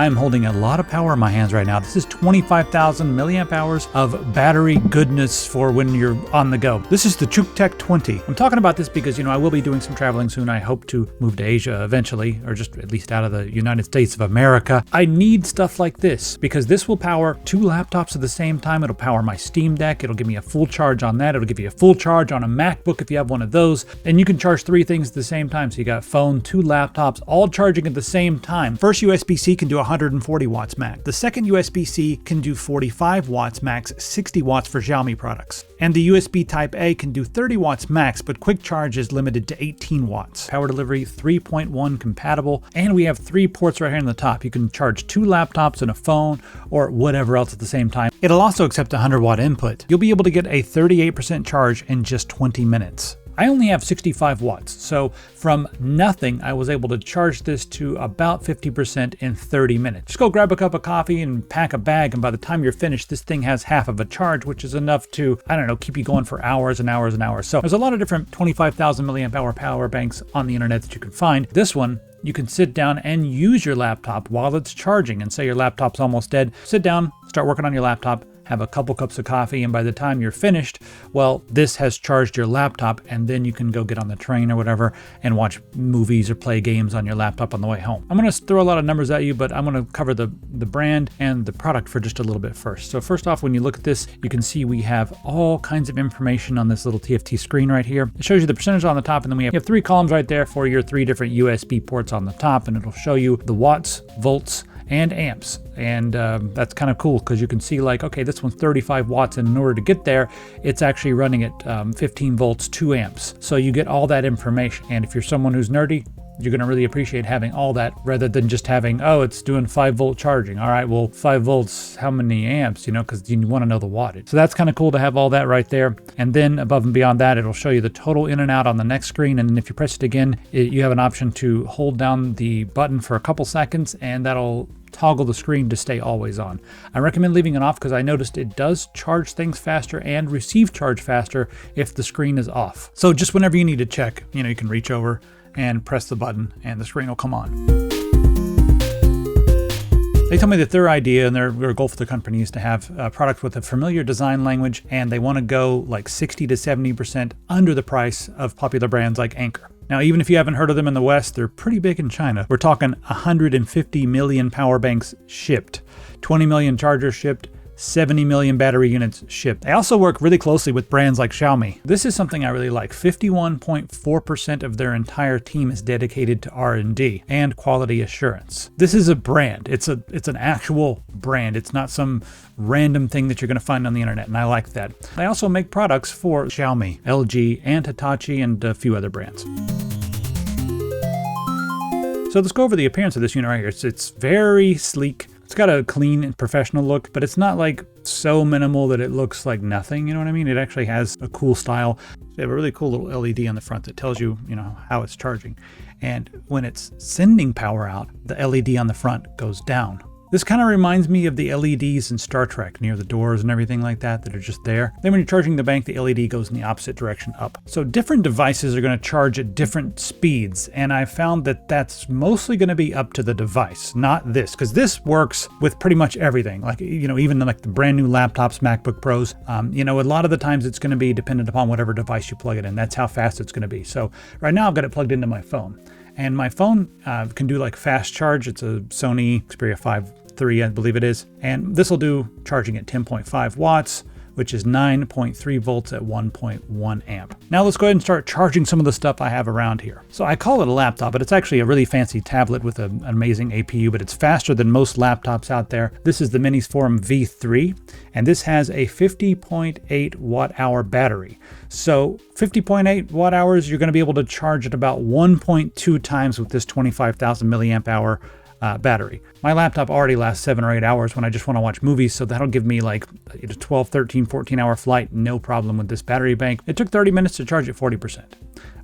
I'm holding a lot of power in my hands right now. This is 25,000 milliamp hours of battery goodness for when you're on the go. This is the CUKTECH 20. I'm talking about this because, I will be doing some traveling soon. I hope to move to Asia eventually, or just at least out of the United States of America. I need stuff like this because this will power 2 laptops at the same time. It'll power my Steam Deck. It'll give me a full charge on that. It'll give you a full charge on a MacBook if you have one of those. And you can charge 3 things at the same time. So you got phone, 2 laptops, all charging at the same time. First USB-C can do 140 watts max. The second USB-C can do 45 watts max, 60 watts for Xiaomi products. And the USB Type-A can do 30 watts max, but quick charge is limited to 18 watts. Power delivery 3.1 compatible, and we have 3 ports right here on the top. You can charge 2 laptops and a phone or whatever else at the same time. It'll also accept a 100-watt input. You'll be able to get a 38% charge in just 20 minutes. I only have 65 watts, so from nothing, I was able to charge this to about 50% in 30 minutes. Just go grab a cup of coffee and pack a bag, and by the time you're finished, this thing has half of a charge, which is enough to, keep you going for hours and hours and hours. So there's a lot of different 25,000 milliamp hour power banks on the internet that you can find. This one, you can sit down and use your laptop while it's charging, and say your laptop's almost dead. Sit down, start working on your laptop, have a couple cups of coffee, and by the time you're finished, well, this has charged your laptop, and then you can go get on the train or whatever and watch movies or play games on your laptop on the way home. I'm going to throw a lot of numbers at you, but I'm going to cover the brand and the product for just a little bit first. So first off, when you look at this, you can see we have all kinds of information on this little TFT screen right here. It shows you the percentage on the top, and then we have 3 columns right there for your 3 different USB ports on the top, and it'll show you the watts, volts, and amps. And that's kind of cool because you can see okay, this one's 35 watts, and in order to get there, it's actually running at 15 volts, 2 amps. So you get all that information. And if you're someone who's nerdy, you're going to really appreciate having all that rather than just having, it's doing 5-volt charging. All right, well, 5 volts, how many amps, because you want to know the wattage. So that's kind of cool to have all that right there. And then above and beyond that, it'll show you the total in and out on the next screen. And then if you press it again, you have an option to hold down the button for a couple seconds, and that'll toggle the screen to stay always on. I recommend leaving it off because I noticed it does charge things faster and receive charge faster if the screen is off. So just whenever you need to check, you can reach over and press the button and the screen will come on. They told me that their idea and their goal for the company is to have products with a familiar design language, and they want to go 60 to 70% under the price of popular brands like Anker. Now, even if you haven't heard of them in the West, they're pretty big in China. We're talking 150 million power banks shipped, 20 million chargers shipped, 70 million battery units shipped. They also work really closely with brands like Xiaomi. This is something I really like. 51.4% of their entire team is dedicated to R&D and quality assurance. This is a brand. It's an actual brand. It's not some random thing that you're going to find on the internet, and I like that. They also make products for Xiaomi, LG, and Hitachi, and a few other brands. So let's go over the appearance of this unit right here. It's very sleek. It's got a clean and professional look, but it's not so minimal that it looks like nothing, you know what I mean? It actually has a cool style. They have a really cool little LED on the front that tells you, how it's charging. And when it's sending power out, the LED on the front goes down. This kind of reminds me of the LEDs in Star Trek near the doors and everything like that are just there. Then when you're charging the bank, the LED goes in the opposite direction up. So different devices are going to charge at different speeds, and I found that that's mostly going to be up to the device, not this, because this works with pretty much everything. Even the brand new laptops, MacBook Pros, a lot of the times it's going to be dependent upon whatever device you plug it in. That's how fast it's going to be. So right now I've got it plugged into my phone. And my phone can do fast charge. It's a Sony Xperia 5 3, I believe it is. And this will do charging at 10.5 watts, which is 9.3 volts at 1.1 amp. Now let's go ahead and start charging some of the stuff I have around here. So I call it a laptop, but it's actually a really fancy tablet with an amazing APU, but it's faster than most laptops out there. This is the Minisforum V3, and this has a 50.8 watt hour battery. So 50.8 watt hours, you're going to be able to charge it about 1.2 times with this 25,000 milliamp hour battery. My laptop already lasts 7 or 8 hours when I just want to watch movies, so that'll give me a 12, 13, 14 hour flight, no problem with this battery bank. It took 30 minutes to charge at 40%.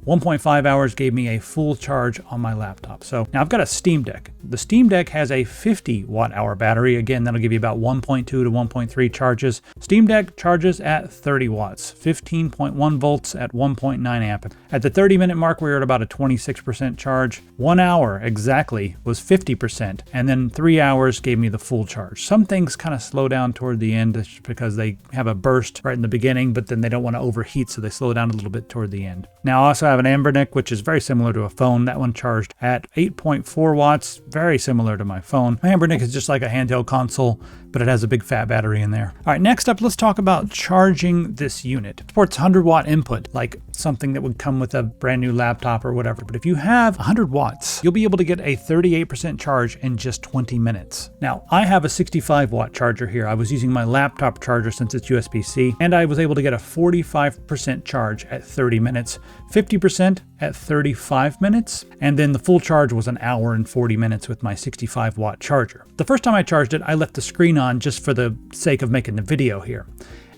1.5 hours gave me a full charge on my laptop. So now I've got a Steam Deck. The Steam Deck has a 50 watt hour battery. Again, that'll give you about 1.2 to 1.3 charges. Steam Deck charges at 30 watts, 15.1 volts at 1.9 amp. At the 30-minute mark, we were at about a 26% charge. 1 hour exactly was 50%, and then 3 hours gave me the full charge. Some things kind of slow down toward the end because they have a burst right in the beginning, but then they don't want to overheat, so they slow down a little bit toward the end. Now I also have an Ambernic, which is very similar to a phone. That one charged at 8.4 watts, very similar to my phone. My Ambernic is just like a handheld console, but it has a big fat battery in there. All right, next up, let's talk about charging this unit. It supports 100 watt input, like something that would come with a brand new laptop or whatever. But if you have 100 watts, you'll be able to get a 38% charge in just 20 minutes. Now, I have a 65 watt charger here. I was using my laptop charger since it's USB-C, and I was able to get a 45% charge at 30 minutes, 50% at 35 minutes, and then the full charge was an hour and 40 minutes with my 65 watt charger. The first time I charged it, I left the screen on just for the sake of making the video here.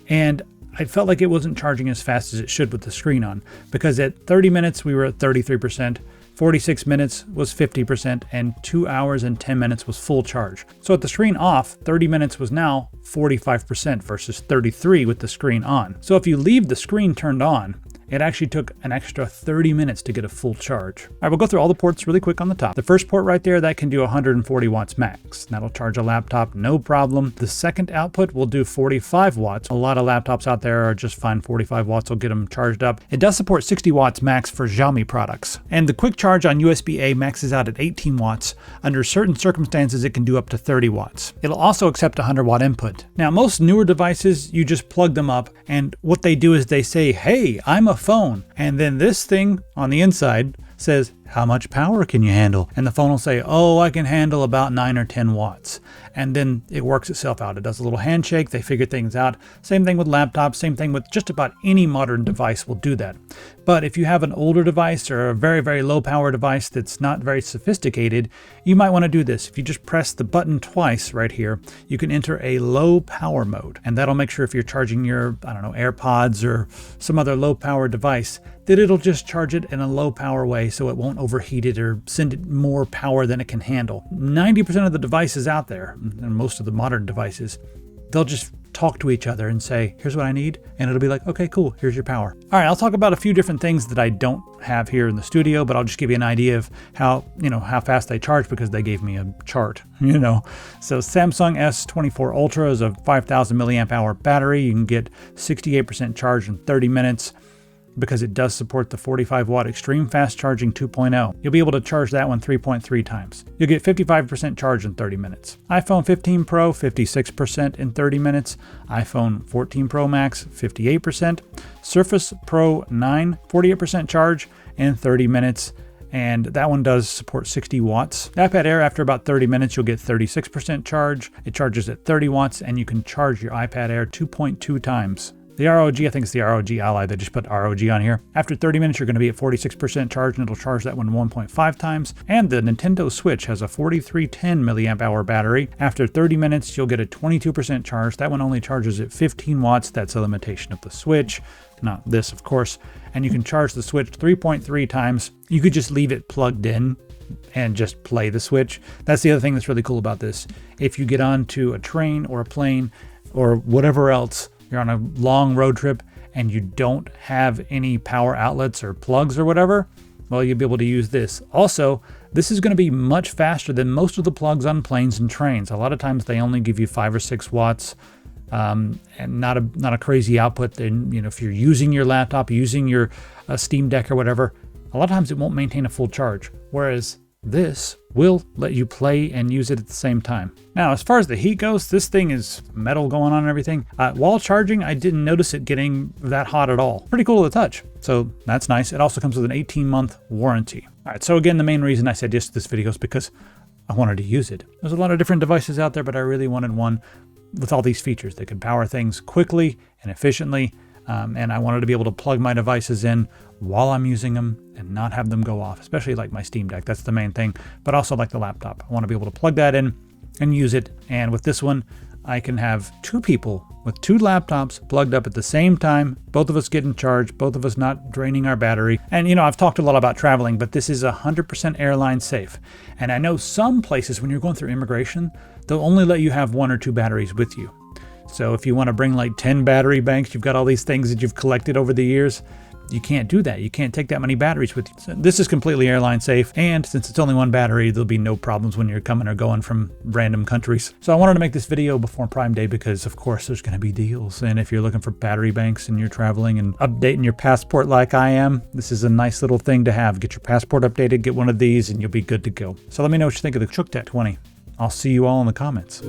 And I felt like it wasn't charging as fast as it should with the screen on, because at 30 minutes we were at 33%, 46 minutes was 50%, and 2 hours and 10 minutes was full charge. So at the screen off, 30 minutes was now 45% versus 33 with the screen on. So if you leave the screen turned on, it actually took an extra 30 minutes to get a full charge. All right, we'll go through all the ports really quick on the top. The first port right there, that can do 140 watts max. That'll charge a laptop, no problem. The second output will do 45 watts. A lot of laptops out there are just fine. 45 watts will get them charged up. It does support 60 watts max for XIAOMI products. And the quick charge on USB-A maxes out at 18 watts. Under certain circumstances, it can do up to 30 watts. It'll also accept 100 watt input. Now, most newer devices, you just plug them up, and what they do is they say, hey, I'm a phone. And then this thing on the inside says, how much power can you handle? And the phone will say, oh, I can handle about 9 or 10 watts. And then it works itself out. It does a little handshake. They figure things out. Same thing with laptops. Same thing with just about any modern device will do that. But if you have an older device or a very, very low power device that's not very sophisticated, you might want to do this. If you just press the button twice right here, you can enter a low power mode. And that'll make sure if you're charging your, I don't know, AirPods or some other low power device, that it'll just charge it in a low power way so it won't overheat it or send it more power than it can handle. 90% of the devices out there, and most of the modern devices, they'll just talk to each other and say, here's what I need, and it'll be like, okay, cool, here's your power. All right, I'll talk about a few different things that I don't have here in the studio, but I'll just give you an idea of how fast they charge because they gave me a chart, So Samsung S24 Ultra is a 5,000 milliamp hour battery. You can get 68% charge in 30 minutes. Because it does support the 45 watt extreme fast charging 2.0. You'll be able to charge that one 3.3 times. You'll get 55% charge in 30 minutes. iPhone 15 Pro, 56% in 30 minutes. iPhone 14 Pro Max, 58%. Surface Pro 9, 48% charge in 30 minutes. And that one does support 60 watts. iPad Air, after about 30 minutes, you'll get 36% charge. It charges at 30 watts, and you can charge your iPad Air 2.2 times. The ROG, I think it's the ROG Ally. They just put ROG on here. After 30 minutes, you're going to be at 46% charge, and it'll charge that one 1.5 times. And the Nintendo Switch has a 4310 milliamp hour battery. After 30 minutes, you'll get a 22% charge. That one only charges at 15 watts. That's a limitation of the Switch, not this, of course. And you can charge the Switch 3.3 times. You could just leave it plugged in and just play the Switch. That's the other thing that's really cool about this. If you get onto a train or a plane or whatever else, you're on a long road trip and you don't have any power outlets or plugs or whatever, well, you'll be able to use this. Also, this is going to be much faster than most of the plugs on planes and trains. A lot of times they only give you 5 or 6 watts and not a crazy output. Then, if you're using your laptop, using your Steam Deck or whatever, a lot of times it won't maintain a full charge. Whereas this will let you play and use it at the same time. Now, as far as the heat goes, this thing is metal going on and everything. While charging, I didn't notice it getting that hot at all. Pretty cool to touch. So that's nice. It also comes with an 18-month warranty. All right, so again, the main reason I said yes to this video is because I wanted to use it. There's a lot of different devices out there, but I really wanted one with all these features that could power things quickly and efficiently. And I wanted to be able to plug my devices in while I'm using them and not have them go off, especially like my Steam Deck. That's the main thing, but also like the laptop. I want to be able to plug that in and use it. And with this one, I can have 2 people with 2 laptops plugged up at the same time, both of us getting charged, both of us not draining our battery. And I've talked a lot about traveling, but this is 100% airline safe. And I know some places when you're going through immigration, they'll only let you have 1 or 2 batteries with you. So if you want to bring like 10 battery banks, you've got all these things that you've collected over the years, you can't do that. You can't take that many batteries with you. So this is completely airline safe, and since it's only 1 battery, there'll be no problems when you're coming or going from random countries. So I wanted to make this video before Prime Day because, of course, there's going to be deals. And if you're looking for battery banks and you're traveling and updating your passport like I am, this is a nice little thing to have. Get your passport updated, get one of these, and you'll be good to go. So let me know what you think of the CUKTECH 20. I'll see you all in the comments.